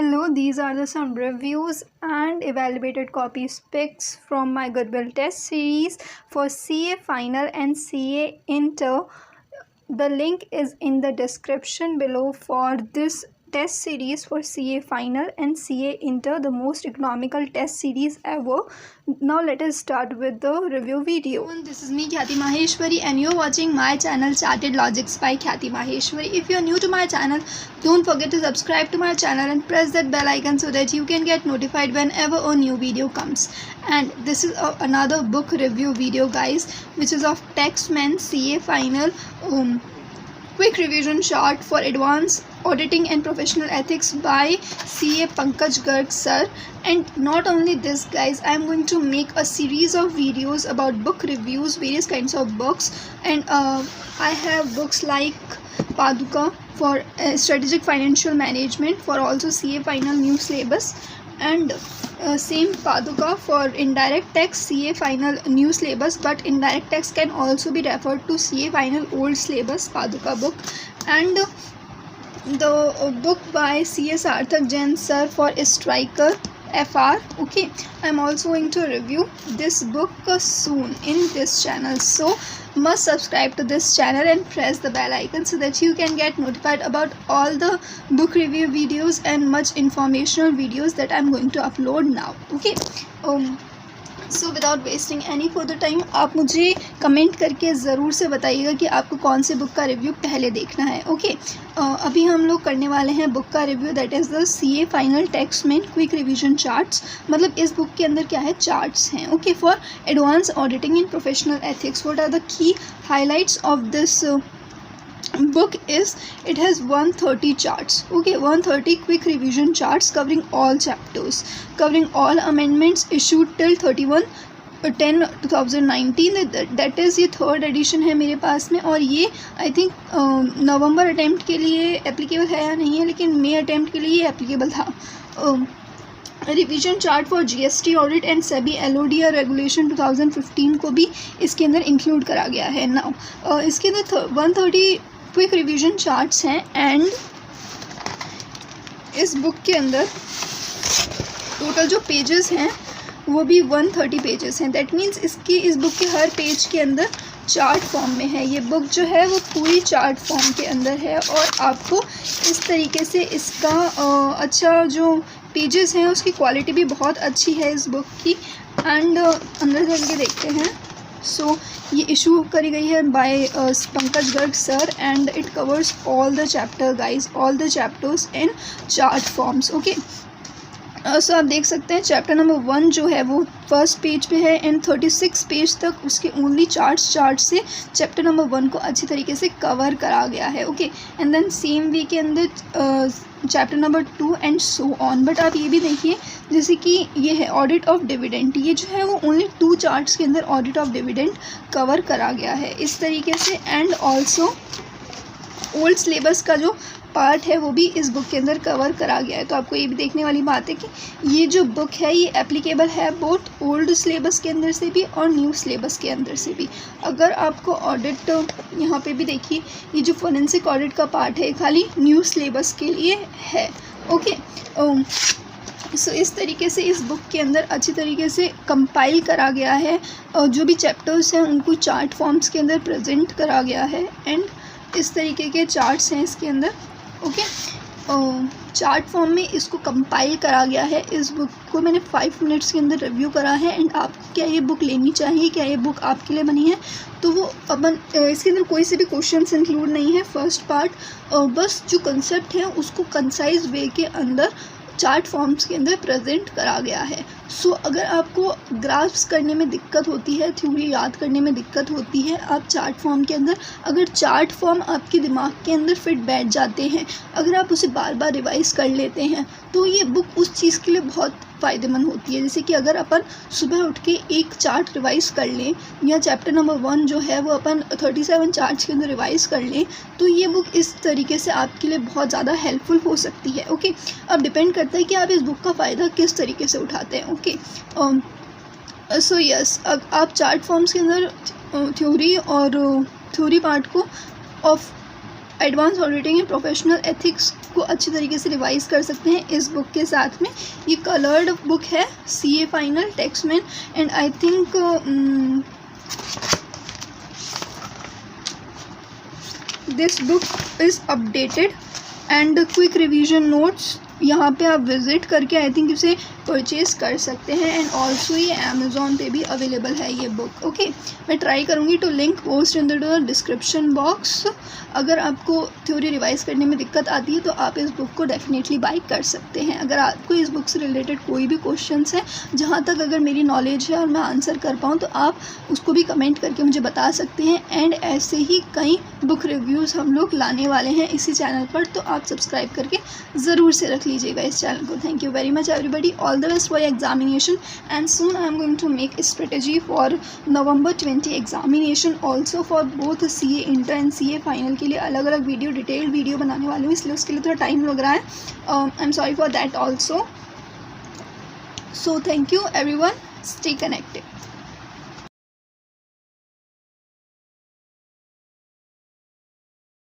Hello, these are some reviews and evaluated copies picks from my Goodwill test series for CA Final and CA Inter. The link is in the description below for this test series for CA Final and CA Inter, the most economical test series ever. Now let us start with the review video. This is me, Khyati Maheshwari, and you're watching my channel Charted Logics by Khyati Maheshwari. If you're new to my channel, don't forget to subscribe to my channel and press that bell icon so that you can get notified whenever a new video comes. And this is another book review video, guys, which is of Taxman CA Final. Quick revision short for advanced auditing and professional ethics by CA Pankaj Garg sir. And not only this, guys, I am going to make a series of videos about book reviews, various kinds of books, and I have books like Paduka for strategic financial management, for also CA Final new syllabus, and same Paduka for indirect tax CA Final new syllabus, but indirect tax can also be referred to CA Final old syllabus Paduka book, and the book by CS Sarthak Jain sir for Striker FR. Okay, I'm also going to review this book soon in this channel, so must subscribe to this channel and press the bell icon so that you can get notified about all the book review videos and much informational videos that I'm going to upload now. Okay, so without wasting any further time आप मुझे comment करके ज़रूर से बताइएगा कि आपको कौन से बुक का रिव्यू पहले देखना है. ओके, अभी हम लोग करने वाले हैं बुक का review, that is the CA final taxman quick revision charts. मतलब इस बुक के अंदर क्या है, चार्ट्स हैं. Okay, for advance auditing in professional ethics. What are the key highlights of this book is it has 130 charts. Okay, 130 quick revision charts covering all chapters, covering all amendments issued till 31/10/2019. that is ये third edition है मेरे पास में, और ये I think November attempt के लिए applicable है या नहीं है, लेकिन मई अटैम्प्ट के लिए ये एप्लीकेबल था. Revision chart for GST audit and SEBI LODR regulation 2015 को भी इसके अंदर इंक्लूड करा गया है. नाउ इसके अंदर 130 क्विक रिवीजन चार्ट्स हैं, एंड इस बुक के अंदर टोटल जो पेजेस हैं वो भी 130 पेजेस हैं. दैट मीन्स इस बुक के हर पेज के अंदर चार्ट फॉर्म में है. ये बुक जो है वो पूरी चार्ट फॉर्म के अंदर है, और आपको इस तरीके से इसका अच्छा जो पेजेस हैं उसकी क्वालिटी भी बहुत अच्छी है इस बुक की. एंड अंदर चल के देखते हैं. सो ये इशू करी गई है by Pankaj Garg sir, and it covers all the chapter, guys, all the chapters in chart forms. Okay, so आप देख सकते हैं चैप्टर नंबर 1 जो है वो फर्स्ट पेज पे है, एंड 36 पेज तक उसके ओनली चार्ट से चैप्टर नंबर 1 को अच्छी तरीके से कवर करा गया है. Okay, and then same way के अंदर chapter number 2 and so on. But आप ये भी देखिए, जैसे कि ये है ऑडिट ऑफ डिविडेंड, ये जो है वो ओनली 2 चार्ट्स के अंदर ऑडिट ऑफ डिविडेंड कवर करा गया है इस तरीके से. एंड ऑल्सो ओल्ड सिलेबस का जो पार्ट है वो भी इस बुक के अंदर कवर करा गया है. तो आपको ये भी देखने वाली बात है कि ये जो बुक है ये एप्लीकेबल है बोथ ओल्ड सिलेबस के अंदर से भी और न्यू सिलेबस के अंदर से भी. अगर आपको ऑडिट, यहाँ पे भी देखिए, ये जो फोरेंसिक ऑडिट का पार्ट है खाली न्यू सिलेबस के लिए है. ओके, सो इस तरीके से इस बुक के अंदर अच्छी तरीके से कंपाइल करा गया है, और जो भी चैप्टर्स हैं उनको चार्ट फॉर्म्स के अंदर प्रेजेंट करा गया है, एंड इस तरीके के चार्ट्स हैं इसके अंदर. ओके, चार्ट फॉर्म में इसको कंपाइल करा गया है. इस बुक को मैंने 5 मिनट्स के अंदर रिव्यू करा है. एंड आपको क्या ये बुक लेनी चाहिए, क्या ये बुक आपके लिए बनी है, तो वो अपन इसके अंदर कोई से भी क्वेश्चंस इंक्लूड नहीं है. फर्स्ट पार्ट बस जो कंसेप्ट है उसको कंसाइज वे के अंदर चार्ट फॉर्म्स के अंदर प्रेजेंट करा गया है. सो अगर आपको ग्राफ्स करने में दिक्कत होती है, थ्योरी याद करने में दिक्कत होती है, आप चार्ट फॉर्म के अंदर, अगर चार्ट फॉर्म आपके दिमाग के अंदर फिट बैठ जाते हैं, अगर आप उसे बार बार रिवाइज़ कर लेते हैं, तो ये बुक उस चीज़ के लिए बहुत फ़ायदेमंद होती है. जैसे कि अगर अपन सुबह उठ के एक चार्ट रिवाइज़ कर लें, या चैप्टर नंबर 1 जो है वो अपन 37 चार्ट्स के अंदर रिवाइज़ कर लें, तो ये बुक इस तरीके से आपके लिए बहुत ज़्यादा हेल्पफुल हो सकती है. ओके, अब डिपेंड करता है कि आप इस बुक का फ़ायदा किस तरीके से उठाते हैं. ओके, सो यस, आप चार्ट फॉर्म्स के अंदर थ्योरी पार्ट को of advance auditing and professional ethics को अच्छी तरीके से रिवाइज कर सकते हैं इस बुक के साथ में। ये कलर्ड बुक है, CA final, Taxmann, and I think this book is updated and quick revision notes यहाँ पे आप विज़िट करके आई थिंक इसे परचेज़ कर सकते हैं। एंड ऑल्सो ये अमेज़ॉन पे भी अवेलेबल है ये बुक। ओके, मैं ट्राई करूँगी to link post in the description box. अगर आपको थ्योरी रिवाइज करने में दिक्कत आती है तो आप इस बुक को डेफिनेटली बाय कर सकते हैं। अगर आपको इस बुक से रिलेटेड कोई भी क्वेश्चंस है जहाँ तक अगर मेरी नॉलेज है और मैं आंसर कर पाऊँ तो आप उसको भी कमेंट करके मुझे बता सकते हैं। एंड ऐसे ही कई बुक रिव्यूज़ हम लोग लाने वाले हैं इसी चैनल पर, तो आप सब्सक्राइब करके ज़रूर से रख लीजिएगा इस चैनल को। Thank you very much everybody, all the best for examination and soon I am going to make strategy for November 20 examination also for both CA inter and CA final के लिए अलग अलग वीडियो, डिटेल्ड वीडियो बनाने वाली हूँ, इसलिए उसके लिए थोड़ा टाइम लग रहा है। I am sorry for that also. So thank you everyone, stay connected.